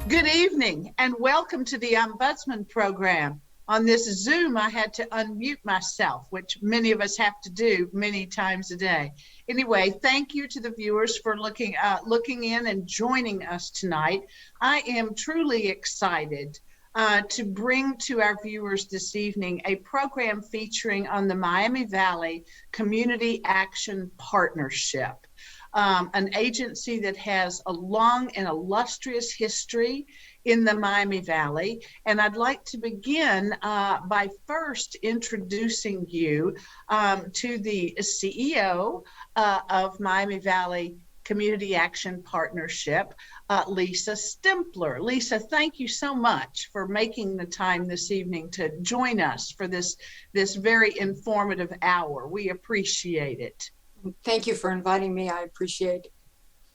Good evening and welcome to the Ombudsman Program. On this Zoom, I had to unmute myself, which many of us have to do many times a day. Anyway, thank you to the viewers for looking in and joining us tonight. I am truly excited to bring to our viewers this evening a program featuring on the Miami Valley Community Action Partnership. An agency that has a long and illustrious history in the Miami Valley. And I'd like to begin by first introducing you to the CEO of Miami Valley Community Action Partnership, Lisa Stempler. Lisa, thank you so much for making the time this evening to join us for this very informative hour. We appreciate it. Thank you for inviting me. I appreciate it.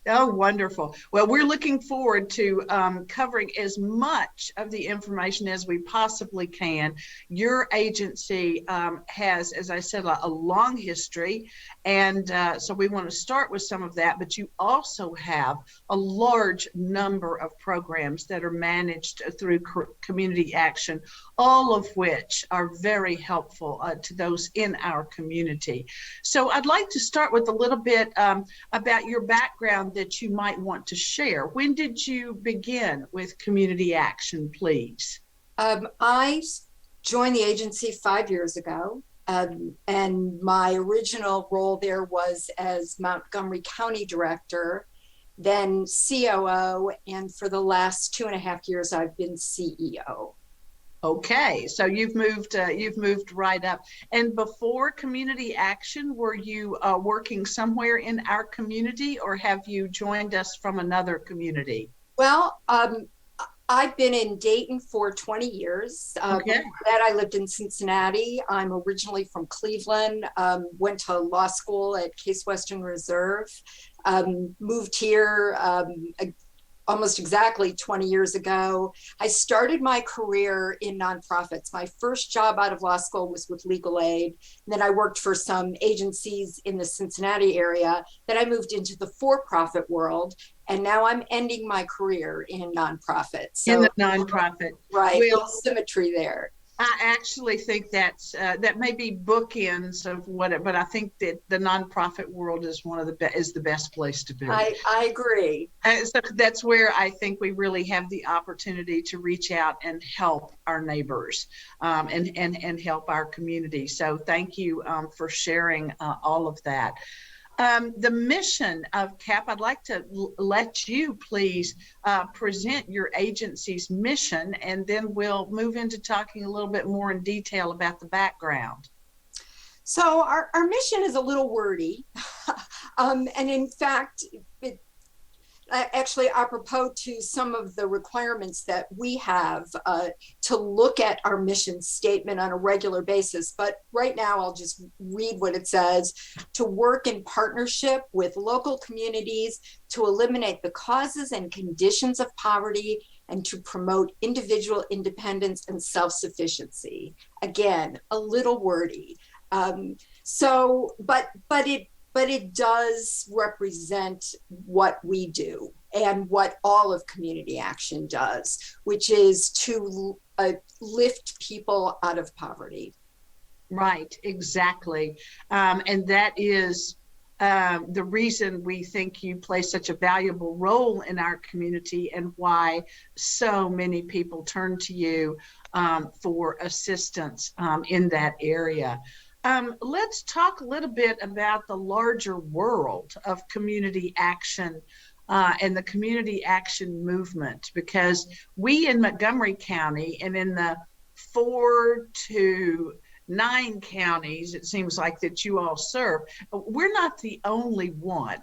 Oh, wonderful. Well, we're looking forward to covering as much of the information as we possibly can. Your agency has, as I said, a long history, and so we want to start with some of that, but you also have a large number of programs that are managed through community action, all of which are very helpful to those in our community. So I'd like to start with a little bit about your background that you might want to share. When did you begin with community action, please? I joined the agency 5 years ago, and my original role there was as Montgomery County Director, then COO, and for the last 2.5 years, I've been CEO. Okay, so you've moved right up. And before community action, were you working somewhere in our community, or have you joined us from another community? Well, I've been in Dayton for 20 years. Okay. Before that, I lived in Cincinnati. I'm originally from Cleveland, went to law school at Case Western Reserve, moved here almost exactly 20 years ago. I started my career in nonprofits. My first job out of law school was with legal aid. And then I worked for some agencies in the Cincinnati area. Then I moved into the for-profit world. And now I'm ending my career in nonprofits. So, in the nonprofit. Right, well, symmetry there. I actually think that's that may be bookends of what, but I think that the nonprofit world is the best place to be. I agree. So that's where I think we really have the opportunity to reach out and help our neighbors and help our community. So thank you for sharing all of that. The mission of CAP, I'd like to let you please present your agency's mission, and then we'll move into talking a little bit more in detail about the background. So our mission is a little wordy, and in fact, actually apropos to some of the requirements that we have to look at our mission statement on a regular basis. But right now I'll just read what it says: to work in partnership with local communities to eliminate the causes and conditions of poverty and to promote individual independence and self-sufficiency. Again, a little wordy. But it does represent what we do and what all of community action does, which is to lift people out of poverty. Right, exactly. And that is the reason we think you play such a valuable role in our community and why so many people turn to you for assistance in that area. Let's talk a little bit about the larger world of community action and the community action movement, because we in Montgomery County and in the 4 to 9 counties, it seems like, that you all serve, we're not the only one.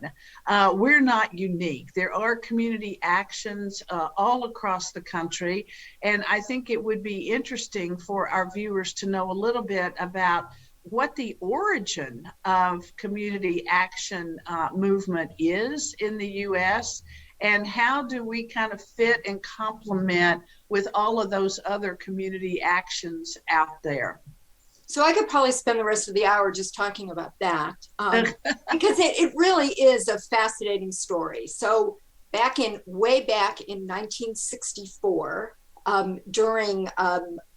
We're not unique. There are community actions all across the country, and I think it would be interesting for our viewers to know a little bit about what the origin of community action movement is in the U.S. and how do we kind of fit and complement with all of those other community actions out there. So I could probably spend the rest of the hour just talking about that because it really is a fascinating story. So way back in 1964, during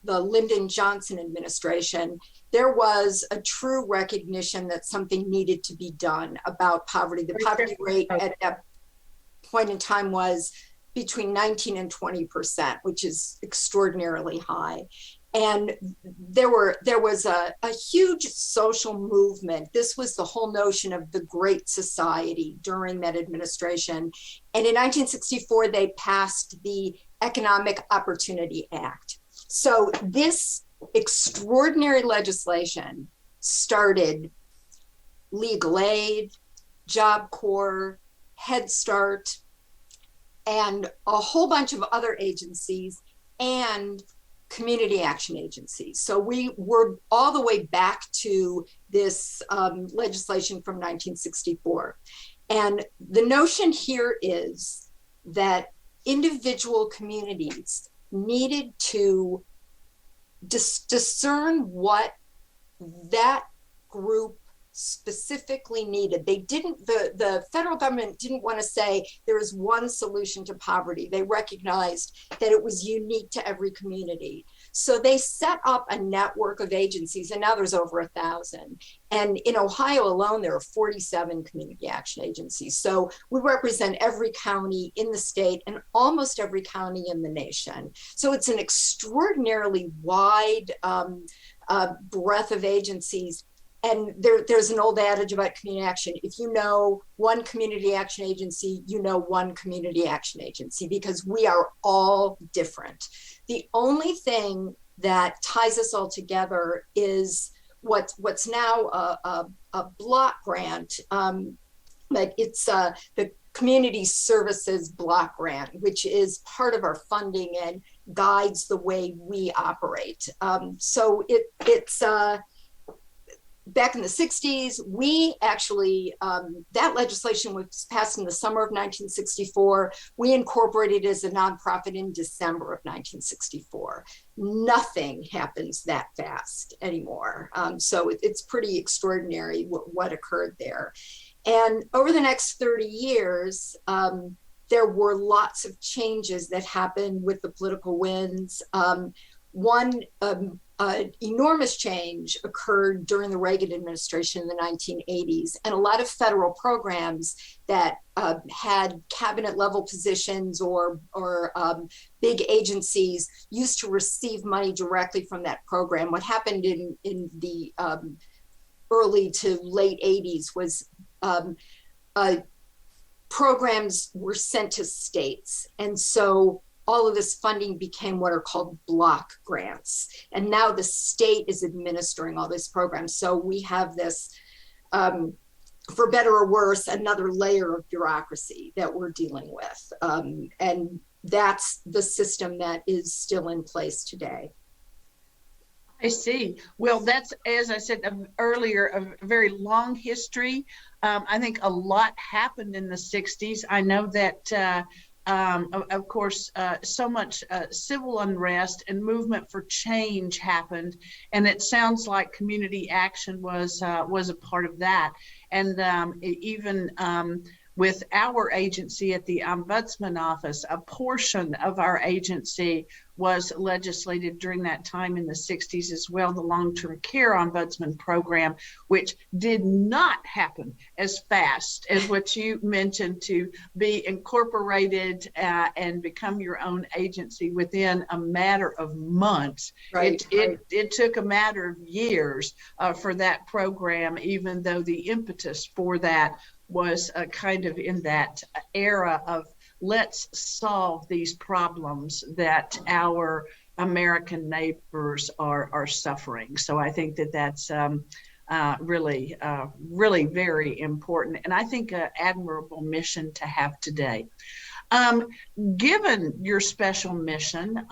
the Lyndon Johnson administration, there was a true recognition that something needed to be done about poverty. The poverty rate at that point in time was between 19 and 20%, which is extraordinarily high. And there was a huge social movement. This was the whole notion of the Great Society during that administration. And in 1964, they passed the Economic Opportunity Act. So this extraordinary legislation started legal aid, Job Corps, Head Start, and a whole bunch of other agencies and community action agencies. So we were all the way back to this legislation from 1964. And the notion here is that individual communities needed to discern what that group specifically needed. They didn't, the federal government didn't want to say there is one solution to poverty. They recognized that it was unique to every community. So they set up a network of agencies, and now there's over 1,000. And in Ohio alone, there are 47 community action agencies. So we represent every county in the state and almost every county in the nation. So it's an extraordinarily wide breadth of agencies. And there's an old adage about community action. If you know one community action agency, you know one community action agency, because we are all different. The only thing that ties us all together is what's now a block grant, but it's the Community Services Block Grant, which is part of our funding and guides the way we operate. So it's back in the 60s, we actually, that legislation was passed in the summer of 1964. We incorporated it as a nonprofit in December of 1964. Nothing happens that fast anymore. So it's pretty extraordinary what occurred there. And over the next 30 years, there were lots of changes that happened with the political winds. One enormous change occurred during the Reagan administration in the 1980s, and a lot of federal programs that had cabinet level positions or big agencies used to receive money directly from that program. What happened in the early to late 80s was programs were sent to states, and so all of this funding became what are called block grants. And now the state is administering all these programs. So we have this, for better or worse, another layer of bureaucracy that we're dealing with. And that's the system that is still in place today. I see. Well, that's, as I said earlier, a very long history. I think a lot happened in the 60s. I know that of course, so much civil unrest and movement for change happened, and it sounds like community action was a part of that. And even with our agency at the Ombudsman Office, a portion of our agency was legislated during that time in the 60s as well, the long-term care ombudsman program, which did not happen as fast as what you mentioned, to be incorporated and become your own agency within a matter of months. Right, it took a matter of years for that program, even though the impetus for that was kind of in that era of let's solve these problems that our American neighbors are suffering. So I think that that's really very important, and I think an admirable mission to have today. Given your special mission,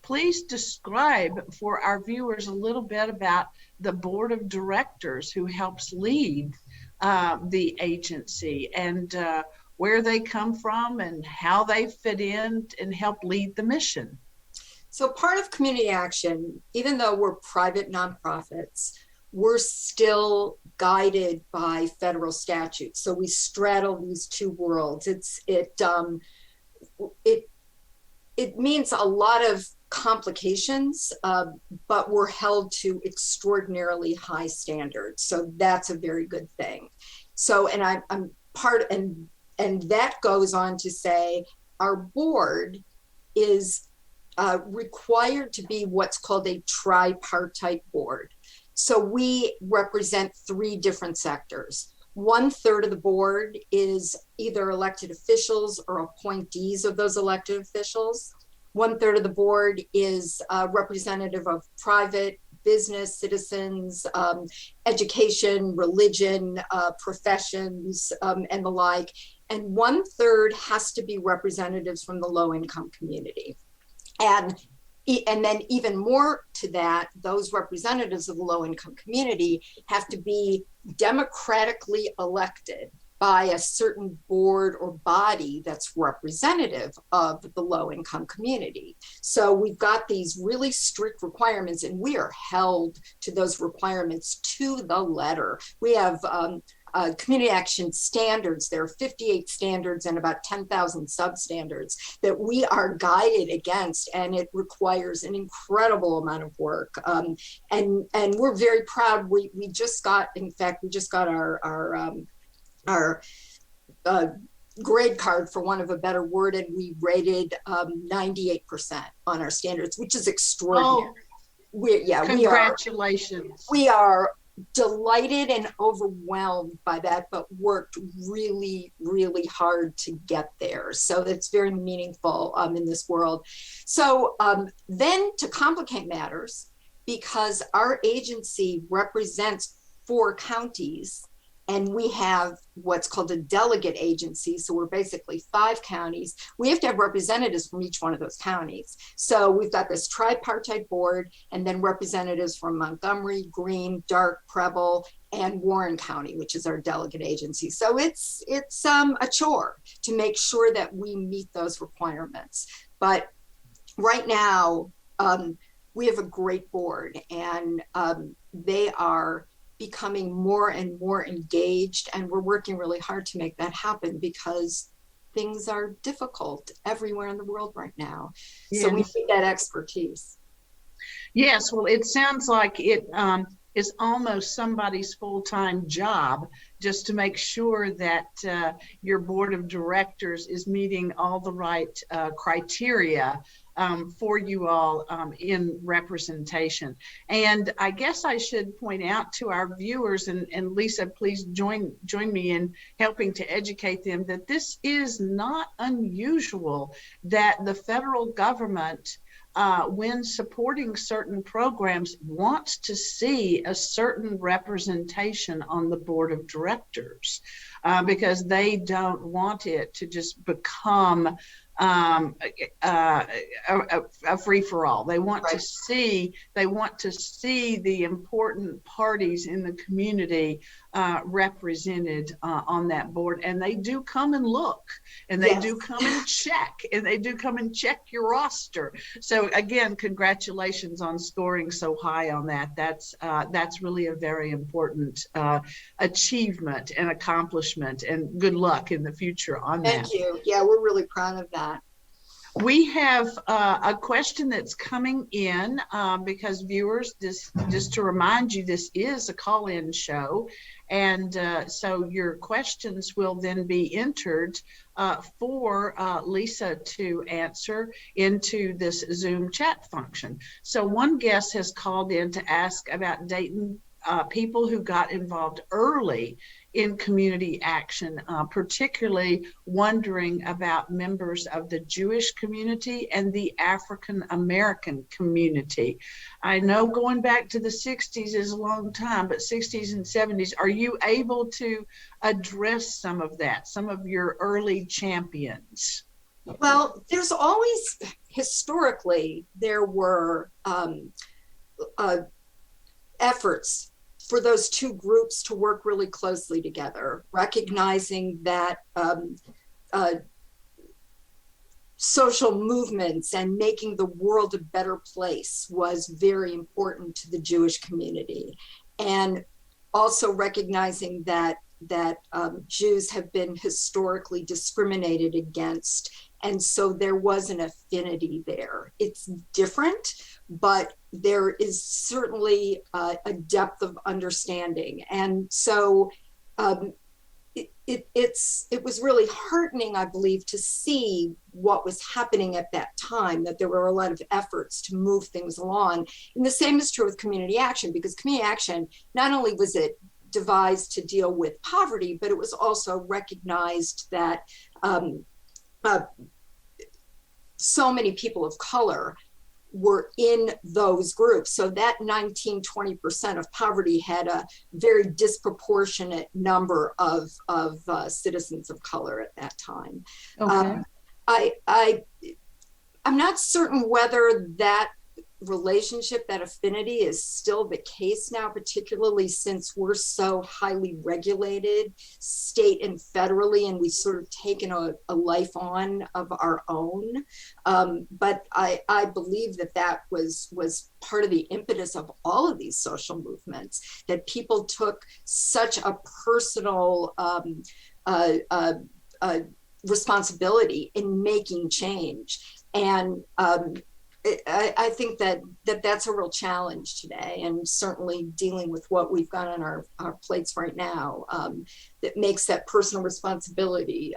please describe for our viewers a little bit about the board of directors who helps lead the agency, and where they come from and how they fit in and help lead the mission. So part of community action, even though we're private nonprofits, we're still guided by federal statute. So we straddle these two worlds. It means a lot of complications, but we're held to extraordinarily high standards. So that's a very good thing. So, and I'm part, and that goes on to say our board is required to be what's called a tripartite board. So we represent three different sectors. 1/3 of the board is either elected officials or appointees of those elected officials. 1/3 of the board is representative of private business, citizens, education, religion, professions, and the like. And 1/3 has to be representatives from the low-income community. And then even more to that, those representatives of the low-income community have to be democratically elected by a certain board or body that's representative of the low-income community. So we've got these really strict requirements, and we are held to those requirements to the letter. We have community action standards. There are 58 standards and about 10,000 substandards that we are guided against, and it requires an incredible amount of work. And we're very proud. We just got, in fact, our grade card, for want of a better word, and we rated 98% on our standards, which is extraordinary. Congratulations. We are delighted and overwhelmed by that, but worked really, really hard to get there. So it's very meaningful in this world. So then, to complicate matters, because our agency represents 4 counties, and we have what's called a delegate agency, so we're basically 5 counties, we have to have representatives from each one of those counties. So we've got this tripartite board, and then representatives from Montgomery, Greene, Darke, Preble, and Warren County, which is our delegate agency. So it's a chore to make sure that we meet those requirements. But right now, we have a great board, and they are becoming more and more engaged, and we're working really hard to make that happen because things are difficult everywhere in the world right now. Yes. So we need that expertise. Yes, well, it sounds like it is almost somebody's full-time job just to make sure that your board of directors is meeting all the right criteria for you all in representation. And I guess I should point out to our viewers, and Lisa, please join me in helping to educate them, that this is not unusual that the federal government, when supporting certain programs, wants to see a certain representation on the board of directors, because they don't want it to just become a free-for-all. They want to see the important parties in the community represented on that board, and they do come and look, and they do come and check, and they do come and check your roster. So again, congratulations on scoring so high on that. That's really a very important achievement and accomplishment, and good luck in the future on that. Thank you. Yeah, we're really proud of that. We have a question that's coming in because viewers, just to remind you, this is a call-in show, and so your questions will then be entered for Lisa to answer into this Zoom chat function. So one guest has called in to ask about Dayton people who got involved early in community action, particularly wondering about members of the Jewish community and the African American community. I know going back to the 60s is a long time, but 60s and 70s, are you able to address some of that, some of your early champions? Well, there's always, historically, there were efforts for those two groups to work really closely together, recognizing that social movements and making the world a better place was very important to the Jewish community. And also recognizing that Jews have been historically discriminated against, and so there was an affinity there. It's different, but there is certainly a depth of understanding, and so it was really heartening, I believe, to see what was happening at that time, that there were a lot of efforts to move things along. And the same is true with community action, because community action, not only was it devised to deal with poverty, but it was also recognized that so many people of color were in those groups. So that 19-20% of poverty had a very disproportionate number of citizens of color at that time. Okay. I'm not certain whether that relationship, that affinity is still the case now, particularly since we're so highly regulated state and federally, and we've sort of taken a life on of our own. But I believe that was part of the impetus of all of these social movements, that people took such a personal responsibility in making change. And I think that's a real challenge today, and certainly dealing with what we've got on our plates right now, that makes that personal responsibility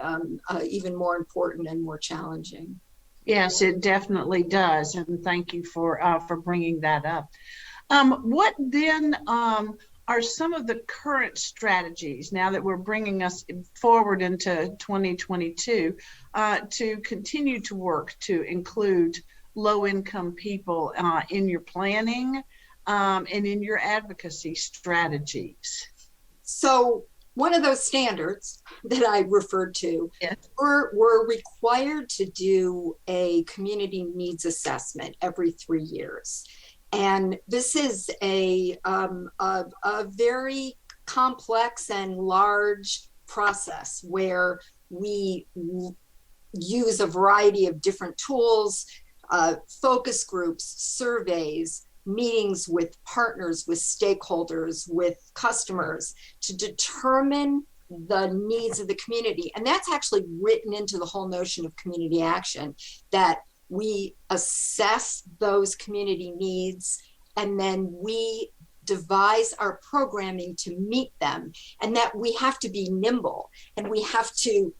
even more important and more challenging. Yes, it definitely does, and thank you for bringing that up. What then are some of the current strategies, now that we're bringing us forward into 2022, to continue to work to include low-income people in your planning and in your advocacy strategies? So one of those standards that I referred to, yes, we're required to do a community needs assessment every 3 years. And this is a very complex and large process where we use a variety of different tools, focus groups, surveys, meetings with partners, with stakeholders, with customers, to determine the needs of the community. And that's actually written into the whole notion of community action, that we assess those community needs and then we devise our programming to meet them, and that we have to be nimble and we have to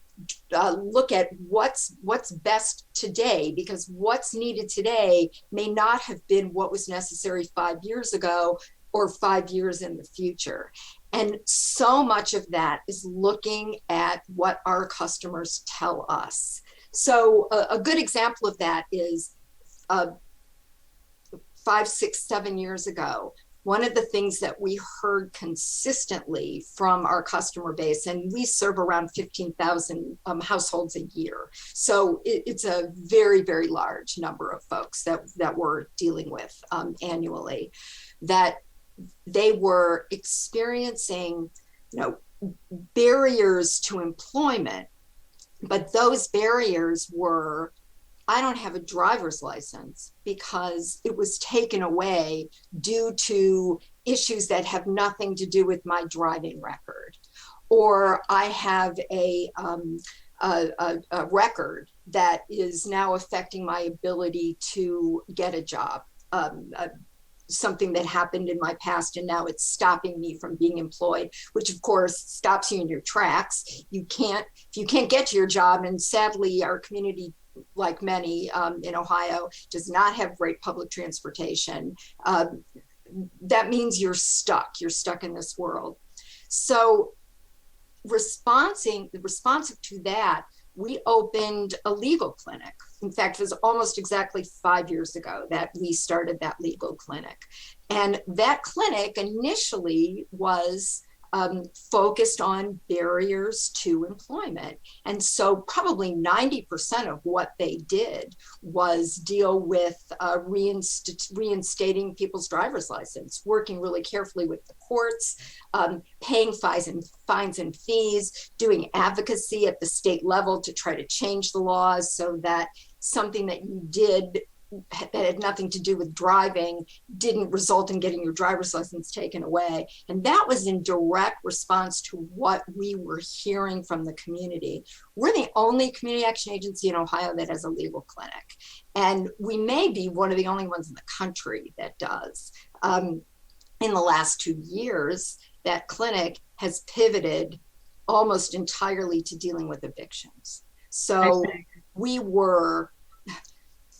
look at what's best today, because what's needed today may not have been what was necessary 5 years ago or 5 years in the future. And so much of that is looking at what our customers tell us. So a good example of that is 5, 6, 7 years ago, one of the things that we heard consistently from our customer base, and we serve around 15,000 households a year. So it's a very, very large number of folks that we're dealing with annually, that they were experiencing, barriers to employment. But those barriers were, I don't have a driver's license because it was taken away due to issues that have nothing to do with my driving record. Or I have a record that is now affecting my ability to get a job. Something that happened in my past and now it's stopping me from being employed, which of course stops you in your tracks. If you can't get to your job, and sadly our community, like many in Ohio, does not have great public transportation, that means you're stuck in this world. So responsive to that, we opened a legal clinic. In fact, it was almost exactly 5 years ago that we started that legal clinic. And that clinic initially was focused on barriers to employment. And so probably 90% of what they did was deal with reinstating people's driver's license, working really carefully with the courts, paying fines and fees, doing advocacy at the state level to try to change the laws so that something that you did that had nothing to do with driving didn't result in getting your driver's license taken away. And that was in direct response to what we were hearing from the community. We're the only community action agency in Ohio that has a legal clinic. And we may be one of the only ones in the country that does. In the last 2 years, that clinic has pivoted almost entirely to dealing with evictions. So we were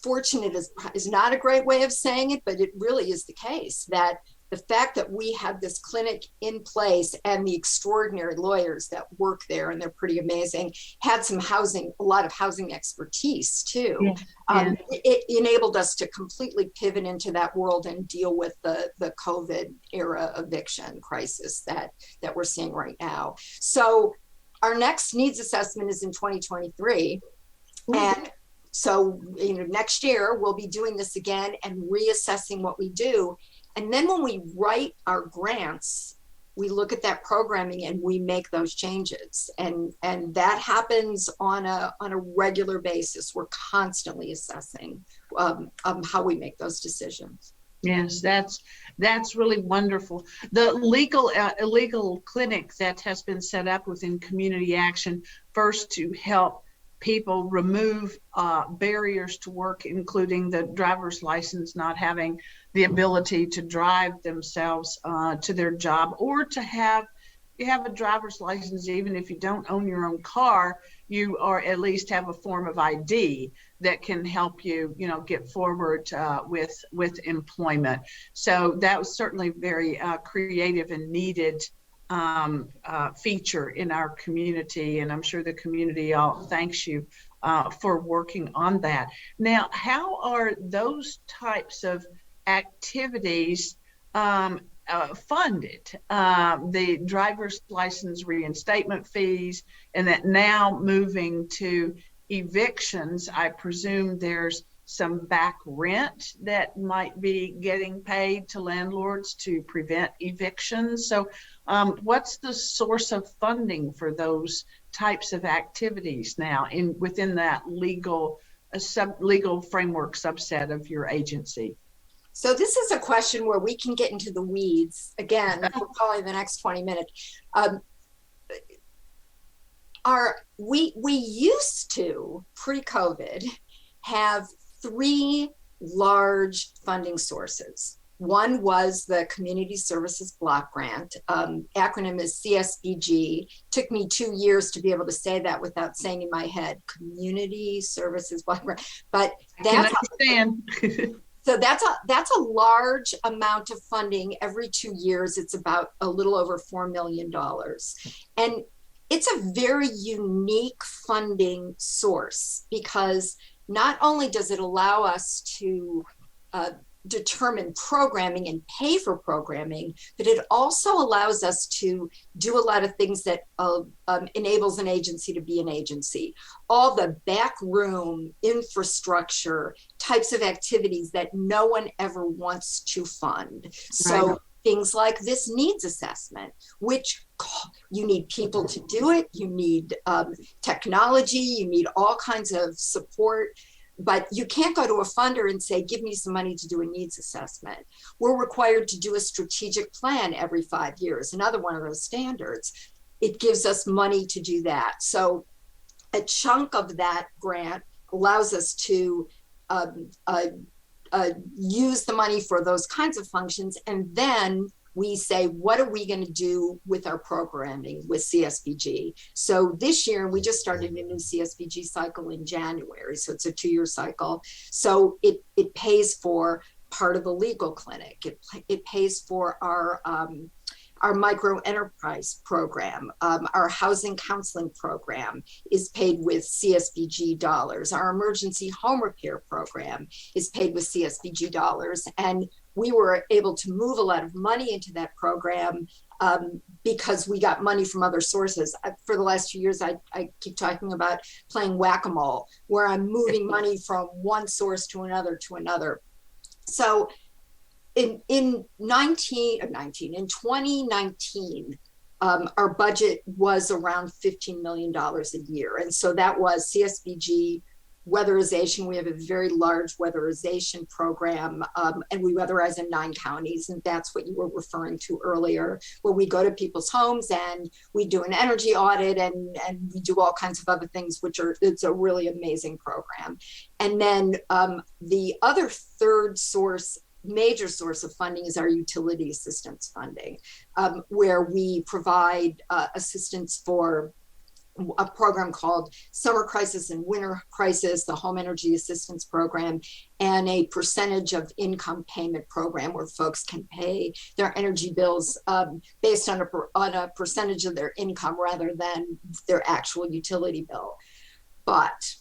fortunate, is not a great way of saying it, but it really is the case that the fact that we have this clinic in place and the extraordinary lawyers that work there, and they're pretty amazing, had a lot of housing expertise too. It enabled us to completely pivot into that world and deal with the COVID era eviction crisis that we're seeing right now. So our next needs assessment is in 2023. And so, next year we'll be doing this again and reassessing what we do. And then when we write our grants, we look at that programming and we make those changes. And that happens on a regular basis. We're constantly assessing how we make those decisions. Yes, that's really wonderful. The legal clinic that has been set up within Community Action, first to help people remove barriers to work, including the driver's license, not having the ability to drive themselves to their job, or to have a driver's license. Even if you don't own your own car, you are at least have a form of ID that can help you, get forward with employment. So that was certainly very creative and needed feature in our community, and I'm sure the community all thanks you for working on that. Now, how are those types of activities funded? The driver's license reinstatement fees, and that now moving to evictions, I presume there's some back rent that might be getting paid to landlords to prevent evictions. So what's the source of funding for those types of activities now within that legal framework subset of your agency? So this is a question where we can get into the weeds again for probably the next 20 minutes. We used to, pre-COVID, have 3 large funding sources. One was the Community Services Block Grant, acronym is CSBG. Took me 2 years to be able to say that without saying in my head, Community Services Block Grant. But so that's a large amount of funding every 2 years. It's about a little over $4 million. And it's a very unique funding source, because not only does it allow us to determine programming and pay for programming, but it also allows us to do a lot of things that enables an agency to be an agency. All the backroom infrastructure types of activities that no one ever wants to fund. So right. Things like this needs assessment, which you need people to do it, you need technology, you need all kinds of support. But you can't go to a funder and say, give me some money to do a needs assessment. We're required to do a strategic plan every 5 years, another one of those standards. It gives us money to do that. So a chunk of that grant allows us to use the money for those kinds of functions. And then we say, what are we going to do with our programming with CSBG? So this year, we just started a new CSBG cycle in January. So it's a 2-year cycle. So it pays for part of the legal clinic. It pays for our micro enterprise program. Our housing counseling program is paid with CSBG dollars. Our emergency home repair program is paid with CSBG dollars. And we were able to move a lot of money into that program because we got money from other sources. For the last 2 years, I keep talking about playing whack-a-mole, where I'm moving money from one source to another. So in 2019, our budget was around $15 million a year. And so that was CSBG weatherization. We have a very large weatherization program, and we weatherize in 9 counties. And that's what you were referring to earlier, where we go to people's homes and we do an energy audit, and we do all kinds of other things, it's a really amazing program. And then the other third major source of funding is our utility assistance funding, where we provide assistance for a program called Summer Crisis and Winter Crisis, the Home Energy Assistance Program, and a percentage of income payment program where folks can pay their energy bills based on a percentage of their income rather than their actual utility bill. But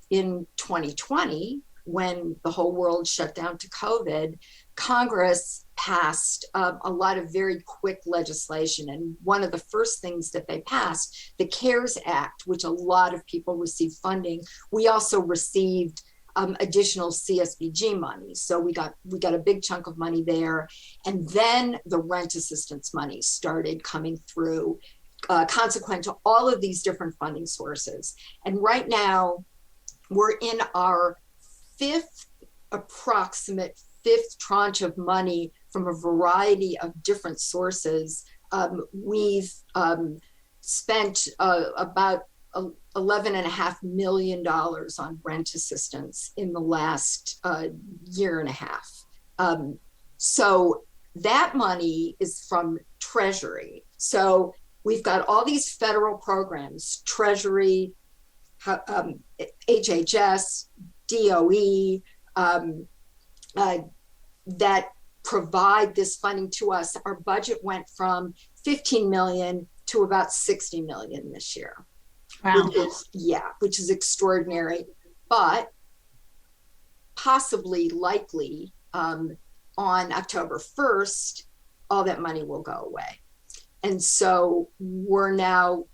in 2020, when the whole world shut down to COVID, Congress passed a lot of very quick legislation. And one of the first things that they passed, the CARES Act, which a lot of people received funding, we also received additional CSBG money. So we got a big chunk of money there. And then the rent assistance money started coming through, consequent to all of these different funding sources. And right now, we're in our approximate fifth tranche of money from a variety of different sources. We've spent about $11.5 million on rent assistance in the last year and a half. So that money is from Treasury. So we've got all these federal programs, Treasury, HHS, DOE, that provide this funding to us. Our budget went from 15 million to about 60 million this year. Wow. Which is extraordinary, but possibly likely on October 1st, all that money will go away. And so we're now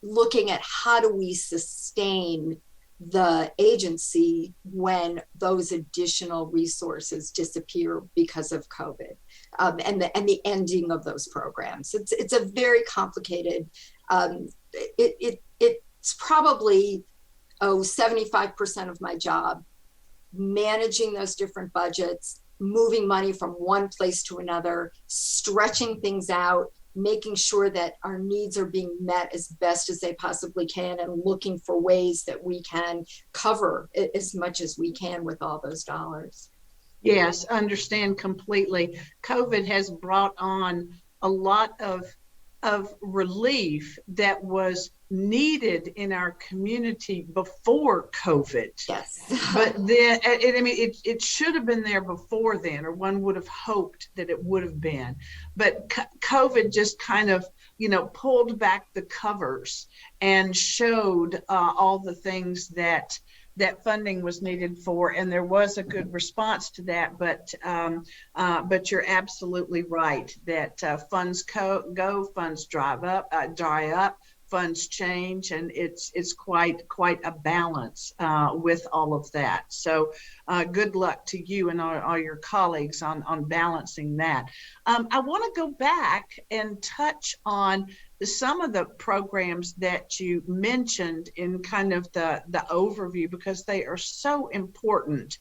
looking at how do we sustain the agency when those additional resources disappear because of COVID, and the ending of those programs. It's a very complicated. It's probably 75% of my job, managing those different budgets, moving money from one place to another, stretching things out, making sure that our needs are being met as best as they possibly can, and looking for ways that we can cover as much as we can with all those dollars. Yes, understand completely. COVID has brought on a lot of relief that was needed in our community before COVID. Yes. But then, it should have been there before then, or one would have hoped that it would have been. But COVID just kind of, pulled back the covers and showed all the things that funding was needed for, and there was a good response to that. But you're absolutely right that funds go, funds dry up, funds change, and it's quite a balance with all of that. So good luck to you and all your colleagues on balancing that. I want to go back and touch on some of the programs that you mentioned in kind of the overview, because they are so important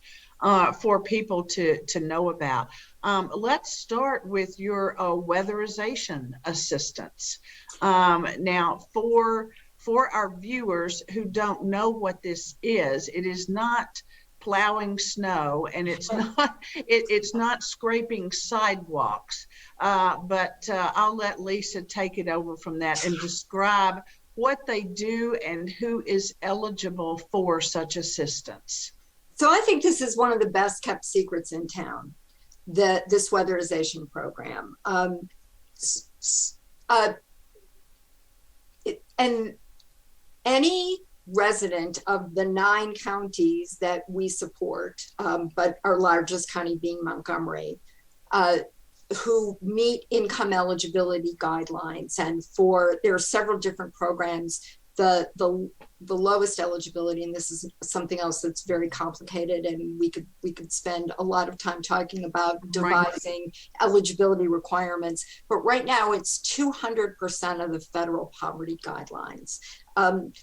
for people to know about. Let's start with your weatherization assistance. Now, for our viewers who don't know what this is, it is not plowing snow, and it's not scraping sidewalks. But I'll let Lisa take it over from that and describe what they do and who is eligible for such assistance. So I think this is one of the best kept secrets in town, this weatherization program. And any resident of the 9 counties that we support, but our largest county being Montgomery, who meet income eligibility guidelines, and there are several different programs. The lowest eligibility, and this is something else that's very complicated, and we could spend a lot of time talking about devising eligibility requirements. But right now, it's 200% of the federal poverty guidelines. And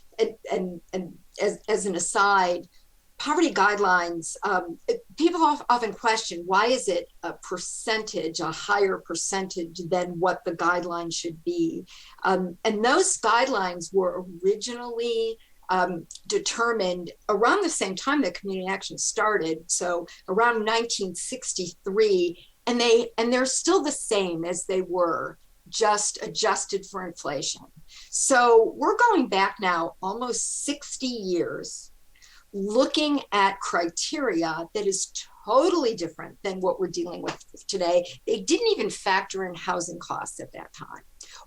as an aside, poverty guidelines, people often question, why is it a percentage, a higher percentage than what the guidelines should be? And those guidelines were originally determined around the same time that community action started, so around 1963, and they're still the same as they were, just adjusted for inflation. So we're going back now almost 60 years, looking at criteria that is totally different than what we're dealing with today. They didn't even factor in housing costs at that time,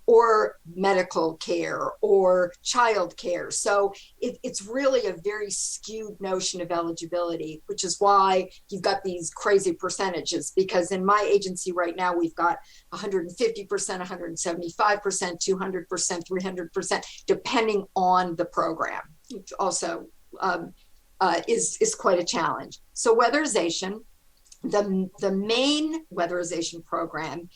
or medical care, or child care. So it's really a very skewed notion of eligibility, which is why you've got these crazy percentages, because in my agency right now, we've got 150%, 175%, 200%, 300%, depending on the program, which also is quite a challenge. So weatherization, the main weatherization program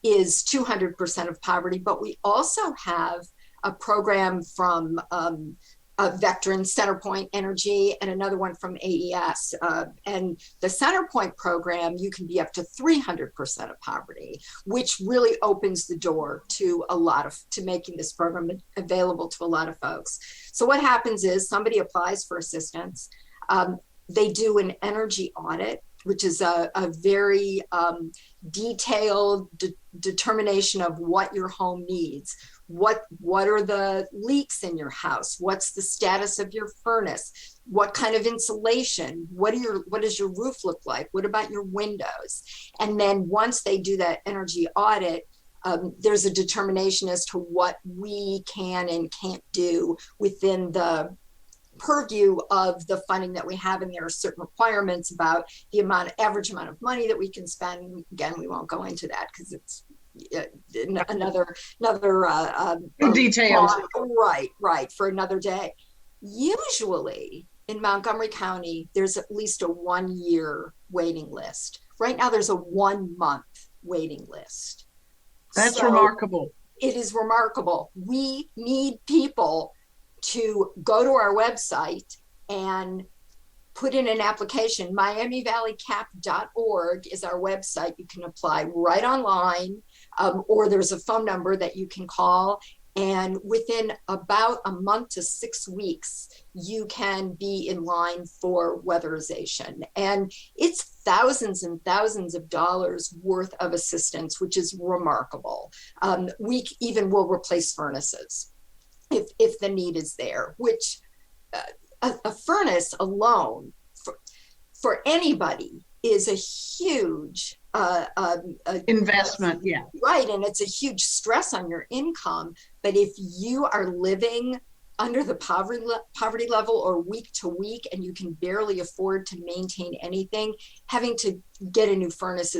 is 200% of poverty, but we also have a program from Vectron, Centerpoint Energy, and another one from AES. And the Centerpoint program, you can be up to 300% of poverty, which really opens the door to making this program available to a lot of folks. So what happens is somebody applies for assistance. They do an energy audit, which is a very detailed determination of what your home needs. What are the leaks in your house? What's the status of your furnace? What kind of insulation? What does your roof look like? What about your windows? And then once they do that energy audit, there's a determination as to what we can and can't do within the purview of the funding that we have, and there are certain requirements about the average amount of money that we can spend. Again, we won't go into that because it's another details. Right, for another day. Usually in Montgomery County, there's at least a 1-year waiting list. Right now, there's a 1-month waiting list. That's remarkable. It is remarkable. We need people to go to our website and put in an application. MiamiValleyCap.org is our website. You can apply right online, or there's a phone number that you can call. And within about a month to 6 weeks, you can be in line for weatherization. And it's thousands and thousands of dollars worth of assistance, which is remarkable. We even will replace furnaces if the need is there, which a furnace alone for anybody is a huge investment. Yeah. Right. And it's a huge stress on your income. But if you are living under the poverty level or week to week, and you can barely afford to maintain anything, having to get a new furnace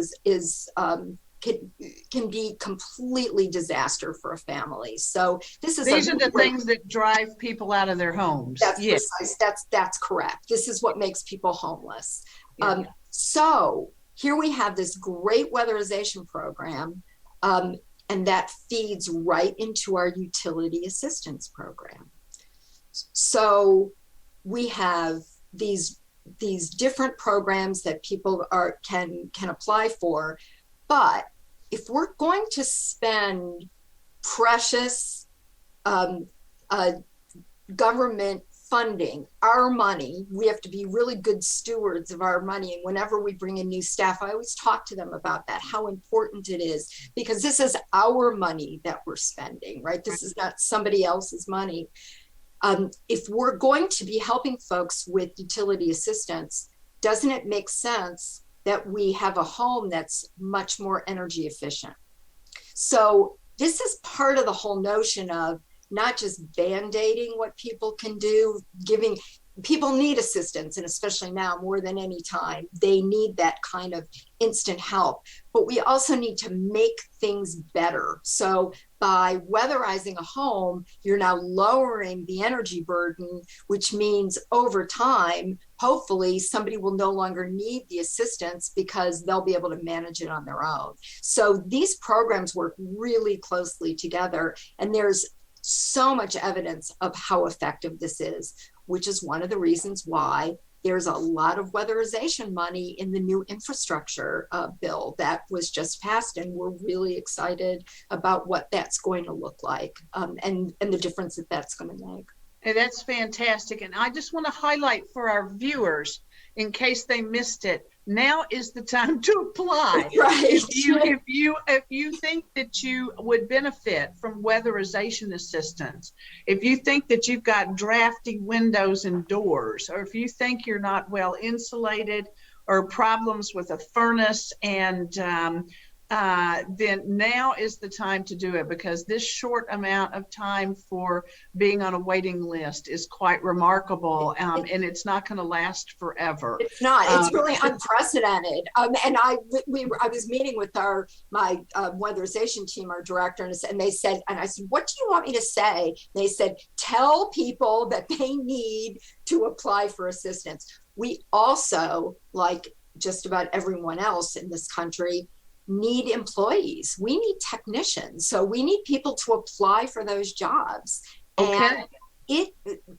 can be completely disaster for a family. So these are the things that drive people out of their homes. That's precise. That's correct. This is what makes people homeless. Yeah. So here we have this great weatherization program, and that feeds right into our utility assistance program. So we have these different programs that people can apply for. But if we're going to spend precious government funding, our money, we have to be really good stewards of our money. And whenever we bring in new staff, I always talk to them about that, how important it is, because this is our money that we're spending, right? This is not somebody else's money. If we're going to be helping folks with utility assistance, doesn't it make sense that we have a home that's much more energy efficient? So this is part of the whole notion of not just band-aiding what people can do, people need assistance, and especially now more than any time, they need that kind of instant help. But we also need to make things better. So by weatherizing a home, you're now lowering the energy burden, which means over time, hopefully somebody will no longer need the assistance because they'll be able to manage it on their own. So these programs work really closely together, and there's so much evidence of how effective this is, which is one of the reasons why there's a lot of weatherization money in the new infrastructure bill that was just passed, and we're really excited about what that's going to look like, and the difference that that's going to make. And that's fantastic. And I just want to highlight for our viewers, in case they missed it, now is the time to apply. Right. If you think that you would benefit from weatherization assistance, if you think that you've got drafty windows and doors, or if you think you're not well insulated, or problems with a furnace, and then now is the time to do it, because this short amount of time for being on a waiting list is quite remarkable, and it's not going to last forever. It's not. It's really unprecedented. And I was meeting with my weatherization team, our director, and they said, and I said, "What do you want me to say?" They said, "Tell people that they need to apply for assistance." We also, like just about everyone else in this country, need employees. We need technicians. So we need people to apply for those jobs. Okay. And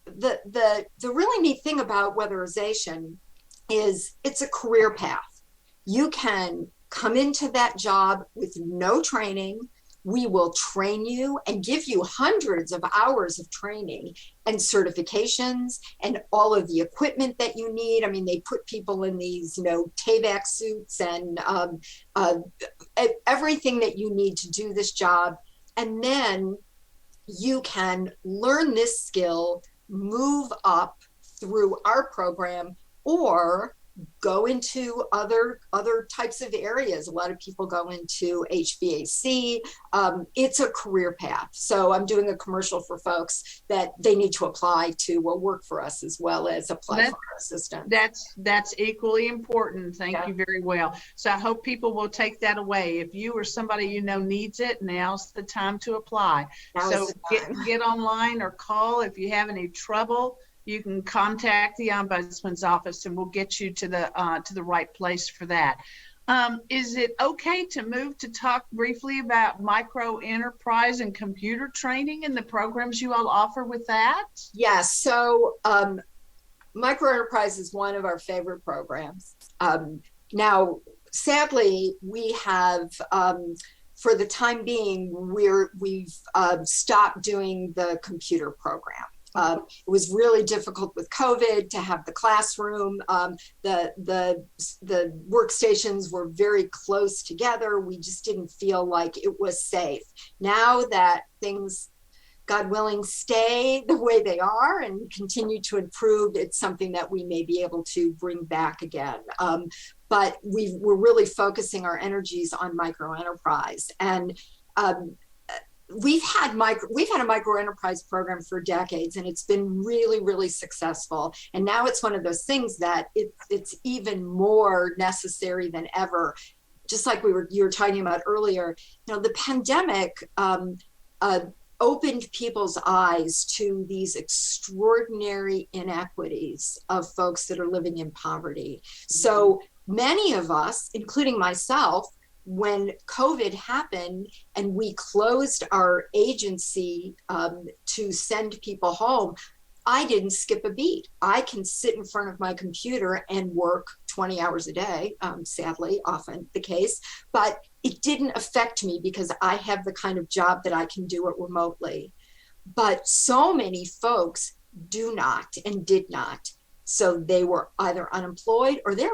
the really neat thing about weatherization is it's a career path. You can come into that job with no training. We will train you and give you hundreds of hours of training and certifications and all of the equipment that you need. I mean, they put people in these, TAVAC suits and everything that you need to do this job. And then you can learn this skill, move up through our program, or go into other types of areas. A lot of people go into HVAC. It's a career path. So I'm doing a commercial for folks that they need to apply to work for us as well as apply for our assistance. That's equally important. Thank you very well. So I hope people will take that away. If you or somebody you know needs it, now's the time to apply. So get online or call if you have any trouble. You can contact the Ombudsman's office, and we'll get you to the right place for that. Is it okay to move to talk briefly about micro enterprise and computer training and the programs you all offer with that? Yes. So micro enterprise is one of our favorite programs. Now, sadly, we have. For the time being, we've stopped doing the computer program. It was really difficult with COVID to have the classroom. The workstations were very close together. We just didn't feel like it was safe. Now that things, God willing, stay the way they are and continue to improve, it's something that we may be able to bring back again. But we're really focusing our energies on micro enterprise. And we've had a micro enterprise program for decades, and it's been really, really successful. And now it's one of those things that it's even more necessary than ever. Just like you were talking about earlier, the pandemic opened people's eyes to these extraordinary inequities of folks that are living in poverty. So many of us, including myself, when COVID happened and we closed our agency to send people home, I didn't skip a beat. I can sit in front of my computer and work 20 hours a day, sadly, often the case, but it didn't affect me because I have the kind of job that I can do it remotely. But so many folks do not and did not. So they were either unemployed or they're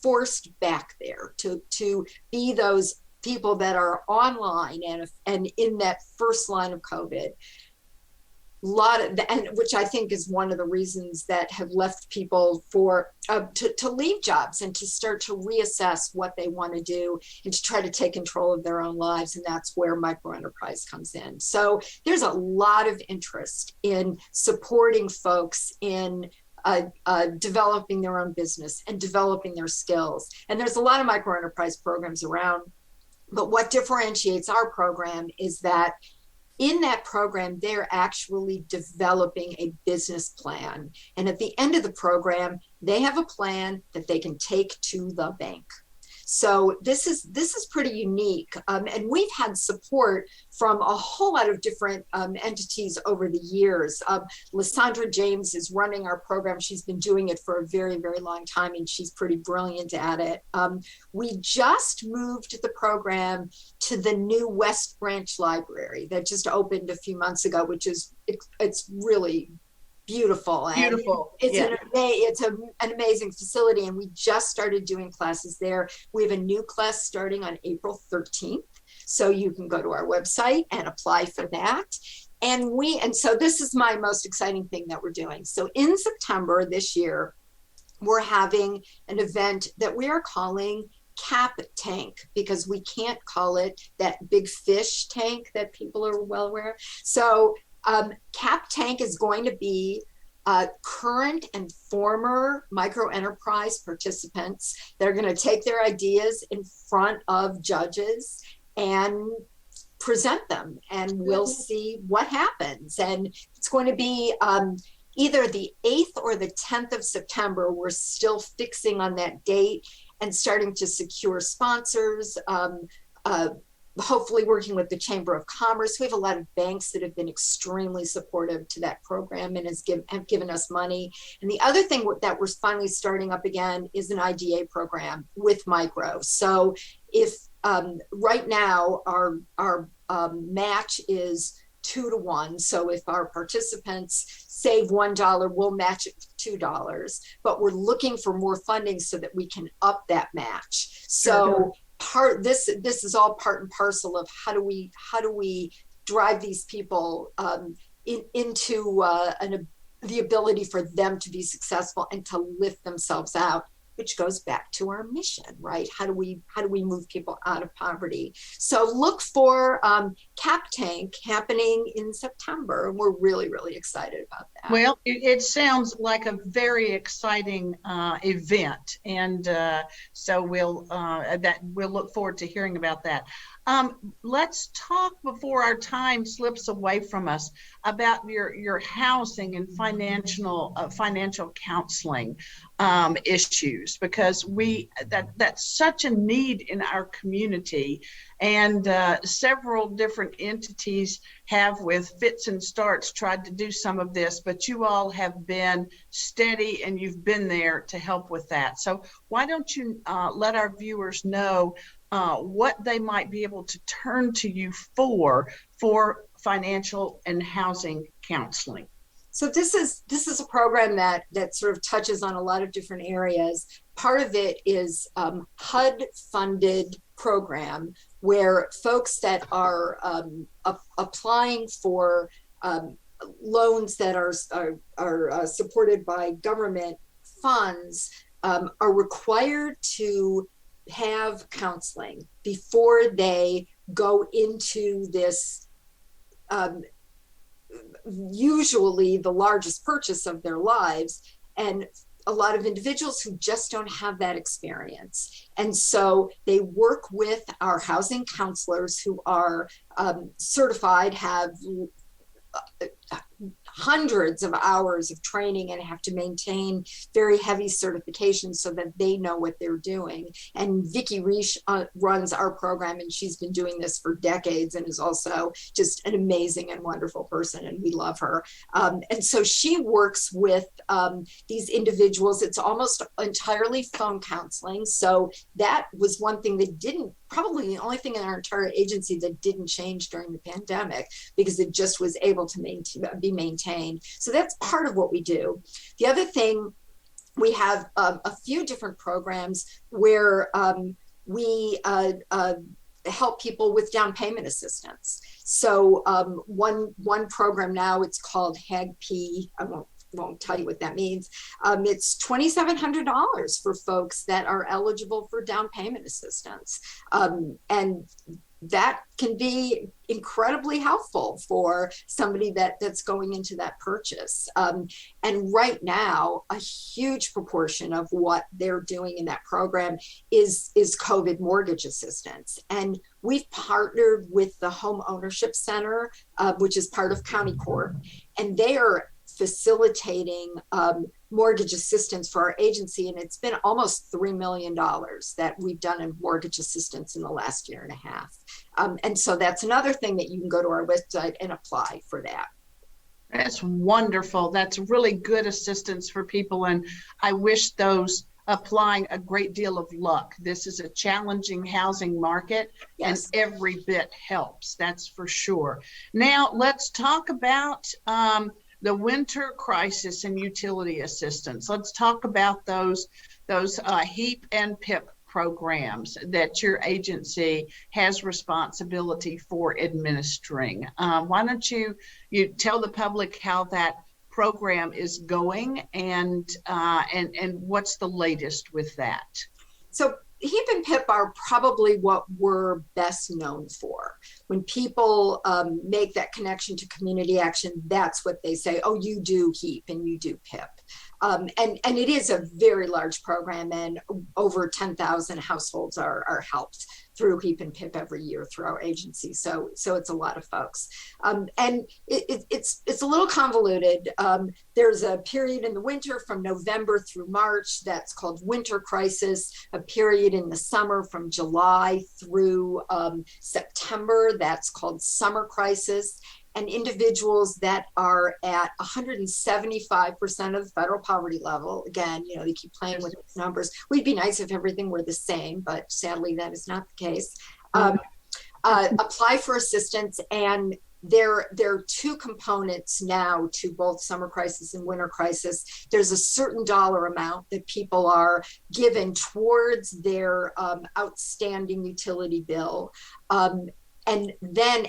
forced back there to be those people that are online and in that first line of COVID. Which I think is one of the reasons that have left people to leave jobs and to start to reassess what they want to do and to try to take control of their own lives. And that's where micro enterprise comes in. So there's a lot of interest in supporting folks in developing their own business and developing their skills. And there's a lot of micro enterprise programs around. But what differentiates our program is that in that program, they're actually developing a business plan. And at the end of the program, they have a plan that they can take to the bank. So this is pretty unique, and we've had support from a whole lot of different entities over the years. Lysandra James is running our program. She's been doing it for a very, very long time, and she's pretty brilliant at it. We just moved the program to the new West Branch Library that just opened a few months ago, which is, it's really beautiful. Beautiful. And yeah. it's an amazing facility, and we just started doing classes there. We have a new class starting on April 13th. So you can go to our website and apply for that. And so this is my most exciting thing that we're doing. So in September this year, we're having an event that we are calling Cap Tank, because we can't call it that big fish tank that people are well aware of. So Cap Tank is going to be current and former micro enterprise participants that are going to take their ideas in front of judges and present them, and we'll see what happens. And it's going to be either the 8th or the 10th of September. We're still fixing on that date and starting to secure sponsors, hopefully working with the Chamber of Commerce. We have a lot of banks that have been extremely supportive to that program and have given us money. And the other thing that we're finally starting up again is an IDA program with micro. So if right now our match is 2 to 1. So if our participants save $1, we'll match it $2. But we're looking for more funding so that we can up that match. So this is all part and parcel of how do we drive these people into the ability for them to be successful and to lift themselves out, which goes back to our mission, right? How do we move people out of poverty? So look for Cap Tank happening in September, and we're really, really excited about that. Well, it sounds like a very exciting event, and so we'll look forward to hearing about that. Let's talk before our time slips away from us about your housing and financial counseling issues, because that's such a need in our community, and several different entities have, with fits and starts, tried to do some of this, but you all have been steady and you've been there to help with that. So why don't you let our viewers know what they might be able to turn to you for financial and housing counseling? So this is a program that sort of touches on a lot of different areas. Part of it is HUD funded program where folks that are applying for loans that are supported by government funds are required to have counseling before they go into this usually the largest purchase of their lives, and a lot of individuals who just don't have that experience. And so they work with our housing counselors who are certified, have hundreds of hours of training, and have to maintain very heavy certifications so that they know what they're doing. And Vicki Reish runs our program, and she's been doing this for decades and is also just an amazing and wonderful person, and we love her. And so she works with these individuals. It's almost entirely phone counseling. So that was one thing that probably the only thing in our entire agency that didn't change during the pandemic, because it just was able to be maintained. So that's part of what we do. The other thing, we have a few different programs where we help people with down payment assistance. So one program now, it's called HAGP. I won't tell you what that means. It's $2,700 for folks that are eligible for down payment assistance. And that can be incredibly helpful for somebody that's going into that purchase. And right now, a huge proportion of what they're doing in that program is COVID mortgage assistance. And we've partnered with the Home Ownership Center, which is part of County Court, and they are facilitating mortgage assistance for our agency. And it's been almost $3 million that we've done in mortgage assistance in the last year and a half. And so that's another thing that you can go to our website and apply for that. That's wonderful. That's really good assistance for people. And I wish those applying a great deal of luck. This is a challenging housing market, yes, and every bit helps. That's for sure. Now let's talk about the winter crisis and utility assistance. Let's talk about those HEAP and PIP programs that your agency has responsibility for administering. Why don't you tell the public how that program is going and what's the latest with that? So HEAP and PIP are probably what we're best known for. When people make that connection to community action, that's what they say, oh, you do HEAP and you do PIP. And it is a very large program, and over 10,000 households are helped through HEAP and PIP every year through our agency. So it's a lot of folks. And it's a little convoluted. There's a period in the winter from November through March that's called winter crisis, a period in the summer from July through September that's called summer crisis. And individuals that are at 175% of the federal poverty level, again, they keep playing with numbers. We'd be nice if everything were the same, but sadly that is not the case. Apply for assistance, and there are two components now to both summer crisis and winter crisis. There's a certain dollar amount that people are given towards their outstanding utility bill. And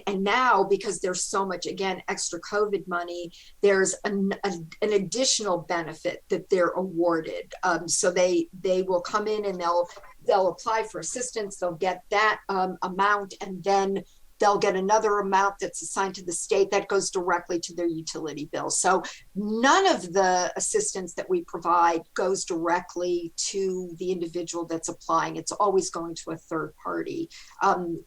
now, because there's so much, again, extra COVID money, there's an additional benefit that they're awarded. So they will come in and they'll apply for assistance. They'll get that amount, and then they'll get another amount that's assigned to the state that goes directly to their utility bill. So none of the assistance that we provide goes directly to the individual that's applying. It's always going to a third party,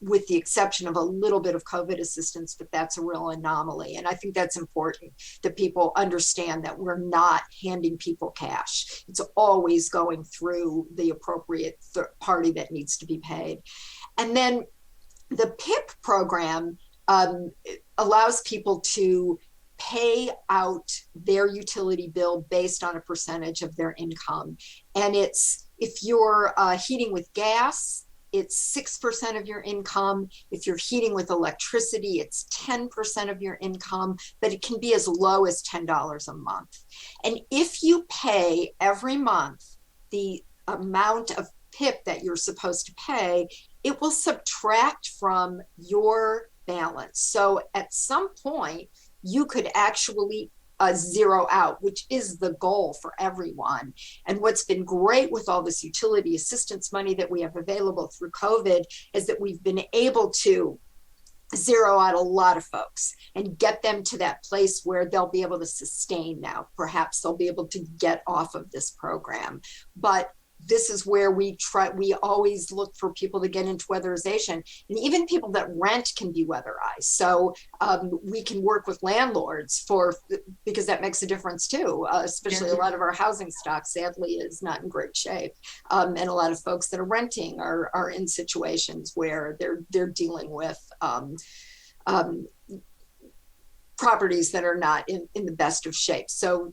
with the exception of a little bit of COVID assistance, but that's a real anomaly. And I think that's important that people understand that we're not handing people cash. It's always going through the appropriate party that needs to be paid. And then the PIP program allows people to pay out their utility bill based on a percentage of their income. And it's, if you're heating with gas, it's 6% of your income. If you're heating with electricity, it's 10% of your income, but it can be as low as $10 a month. And if you pay every month the amount of PIP that you're supposed to pay, it will subtract from your balance. So at some point, you could actually zero out, which is the goal for everyone. And what's been great with all this utility assistance money that we have available through COVID is that we've been able to zero out a lot of folks and get them to that place where they'll be able to sustain now. Perhaps they'll be able to get off of this program. But this is where we always look for people to get into weatherization, and even people that rent can be weatherized. So we can work with landlords because that makes a difference too, especially a lot of our housing stock sadly is not in great shape. And a lot of folks that are renting are in situations where they're dealing with properties that are not in the best of shape. So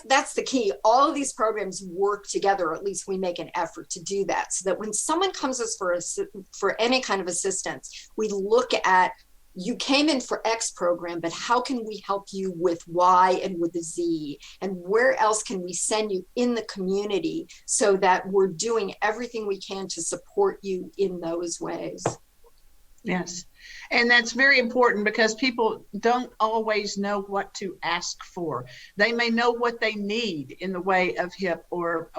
that's the key. All of these programs work together, or at least we make an effort to do that, so that when someone comes to us for any kind of assistance, we look at, you came in for X program, but how can we help you with Y and with the Z? And where else can we send you in the community so that we're doing everything we can to support you in those ways? Yes. And that's very important because people don't always know what to ask for. They may know what they need in the way of HIP or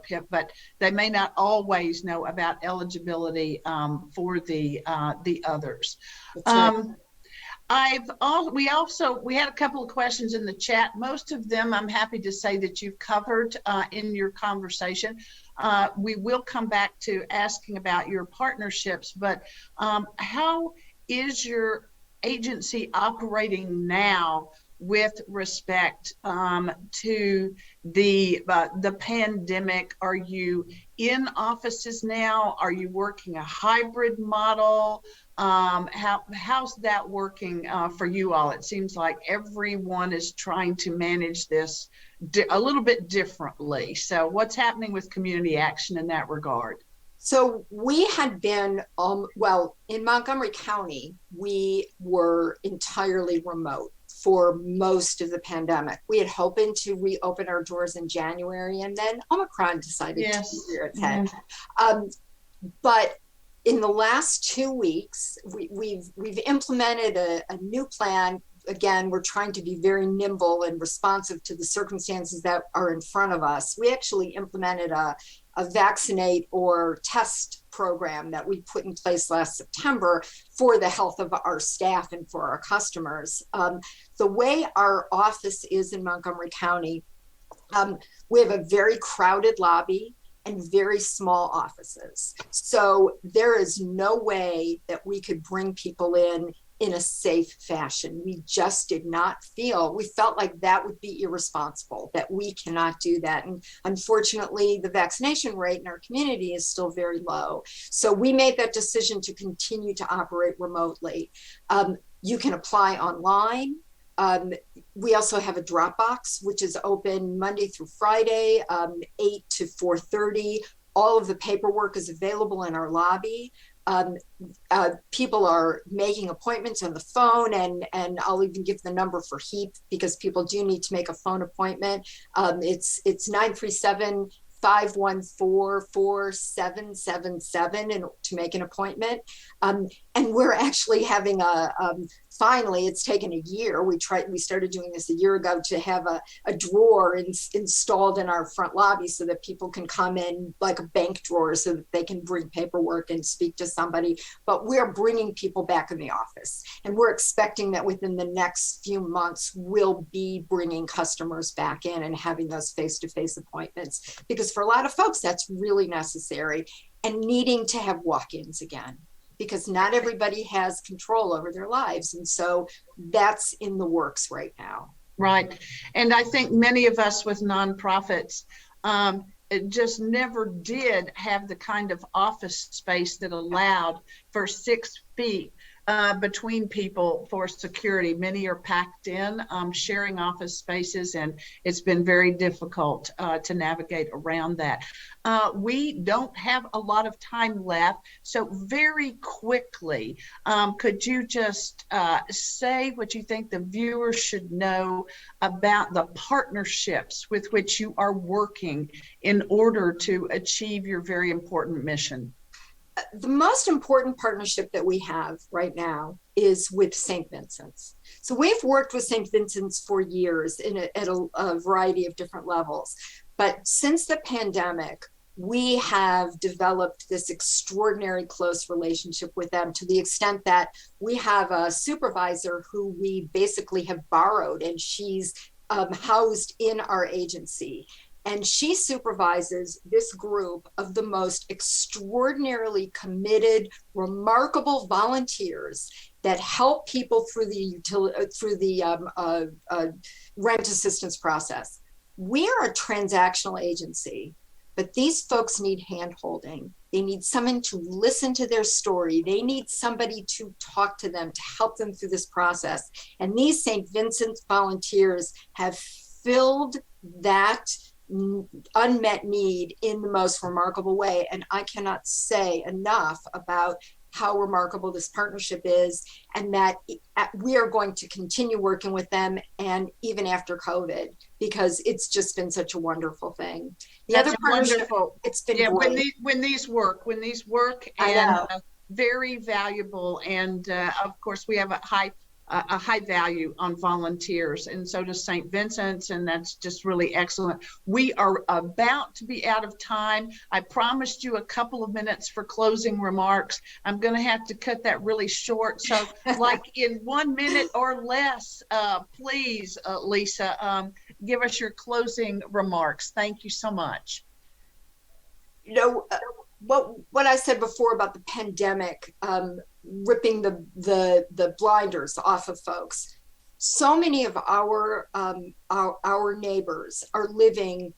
PIP, but they may not always know about eligibility for the others. We had a couple of questions in the chat. Most of them, I'm happy to say that you've covered in your conversation. We will come back to asking about your partnerships, but how is your agency operating now with respect to the pandemic? Are you in offices now? Are you working a hybrid model? How's that working for you all? It seems like everyone is trying to manage this a little bit differently. So what's happening with community action in that regard? So we had been, well, in Montgomery County, we were entirely remote for most of the pandemic. We had hoping to reopen our doors in January, and then Omicron decided to rear its head. But in the last 2 weeks, we've implemented a new plan. Again, we're trying to be very nimble and responsive to the circumstances that are in front of us. We actually implemented a vaccinate or test program that we put in place last September for the health of our staff and for our customers. The way our office is in Montgomery County, we have a very crowded lobby and very small offices. So there is no way that we could bring people in a safe fashion. We just did not feel, we felt like that would be irresponsible, that we cannot do that. And unfortunately, the vaccination rate in our community is still very low. So we made that decision to continue to operate remotely. You can apply online. We also have a Dropbox, which is open Monday through Friday, 8 to 4:30. All of the paperwork is available in our lobby. People are making appointments on the phone, and I'll even give the number for HEAP because people do need to make a phone appointment. It's 937-514-4777 and to make an appointment. And we're actually having finally, it's taken a year. We started doing this a year ago to have a drawer installed in our front lobby so that people can come in, like a bank drawer, so that they can bring paperwork and speak to somebody. But we're bringing people back in the office, and we're expecting that within the next few months, we'll be bringing customers back in and having those face-to-face appointments, because for a lot of folks, that's really necessary, and needing to have walk-ins again, because not everybody has control over their lives. And so that's in the works right now. Right. And I think many of us with nonprofits just never did have the kind of office space that allowed for 6 feet between people for security. Many are packed in, sharing office spaces, and it's been very difficult to navigate around that. We don't have a lot of time left, so very quickly, could you just say what you think the viewers should know about the partnerships with which you are working in order to achieve your very important mission? The most important partnership that we have right now is with St. Vincent's. So we've worked with St. Vincent's for years at a variety of different levels. But since the pandemic, we have developed this extraordinary close relationship with them, to the extent that we have a supervisor who we basically have borrowed, and she's housed in our agency. And she supervises this group of the most extraordinarily committed, remarkable volunteers that help people through the rent assistance process. We are a transactional agency, but these folks need hand-holding. They need someone to listen to their story. They need somebody to talk to them, to help them through this process. And these St. Vincent's volunteers have filled that unmet need in the most remarkable way. And I cannot say enough about how remarkable this partnership is, and that we are going to continue working with them, and even after COVID, because it's just been such a wonderful thing. That's wonderful. It's been great. When these work, and very valuable, and of course we have a high value on volunteers, and so does St. Vincent's, and that's just really excellent. We are about to be out of time. I promised you a couple of minutes for closing remarks. I'm going to have to cut that really short. So like in 1 minute or less, please, Lisa, give us your closing remarks. Thank you so much. You know, what I said before about the pandemic ripping the blinders off of folks. So many of our neighbors are living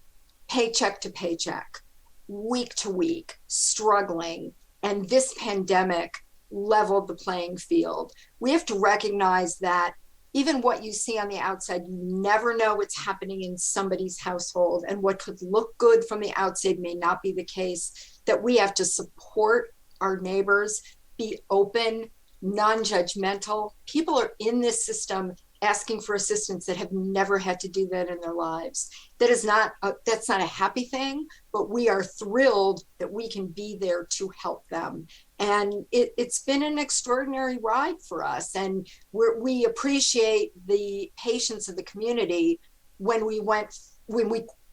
paycheck to paycheck, week to week, struggling, and this pandemic leveled the playing field. We have to recognize that even what you see on the outside, you never know what's happening in somebody's household, and what could look good from the outside may not be the case, that we have to support our neighbors, be open, non-judgmental. People are in this system asking for assistance that have never had to do that in their lives. That's not a happy thing, but we are thrilled that we can be there to help them. And it's been an extraordinary ride for us. And we appreciate the patience of the community when we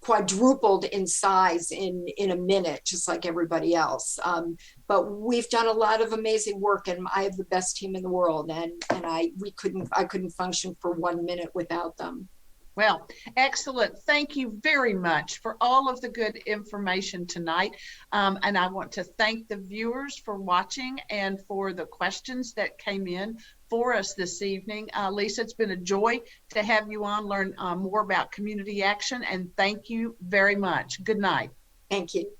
quadrupled in size in a minute, just like everybody else. But we've done a lot of amazing work, and I have the best team in the world, and I couldn't function for 1 minute without them. Well, excellent. Thank you very much for all of the good information tonight. And I want to thank the viewers for watching and for the questions that came in for us this evening. Lisa, it's been a joy to have you on, learn more about community action, and thank you very much. Good night. Thank you.